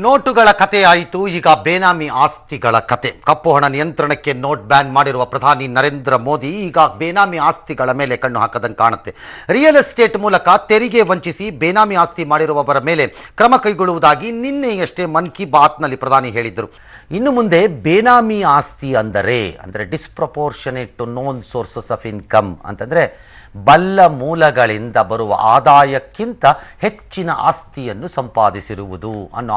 ನೋಟುಗಳ ಕತೆ ಆಯಿತು. ಈಗ ಬೇನಾಮಿ ಆಸ್ತಿಗಳ ಕತೆ. ಕಪ್ಪು ಹಣ ನಿಯಂತ್ರಣಕ್ಕೆ ನೋಟ್ ಬ್ಯಾನ್ ಮಾಡಿರುವ ಪ್ರಧಾನಿ ನರೇಂದ್ರ ಮೋದಿ ಈಗ ಬೇನಾಮಿ ಆಸ್ತಿಗಳ ಮೇಲೆ ಕಣ್ಣು ಹಾಕದಂಗೆ ಕಾಣುತ್ತೆ. ರಿಯಲ್ ಎಸ್ಟೇಟ್ ಮೂಲಕ ತೆರಿಗೆ ವಂಚಿಸಿ ಬೇನಾಮಿ ಆಸ್ತಿ ಮಾಡಿರುವವರ ಮೇಲೆ ಕ್ರಮ ಕೈಗೊಳ್ಳುವುದಾಗಿ ನಿನ್ನೆಯಷ್ಟೇ ಮನ್ ಕಿ ಬಾತ್ನಲ್ಲಿ ಪ್ರಧಾನಿ ಹೇಳಿದ್ದರು. ಇನ್ನು ಮುಂದೆ ಬೇನಾಮಿ ಆಸ್ತಿ ಅಂದರೆ disproportionate to known sources of income ಅಂತಂದರೆ ಬಲ್ಲ ಮೂಲಗಳಿಂದ ಬರುವ ಆದಾಯಕ್ಕಿಂತ ಹೆಚ್ಚಿನ ಆಸ್ತಿಯನ್ನು ಸಂಪಾದಿಸಿರುವುದು ಅನ್ನೋ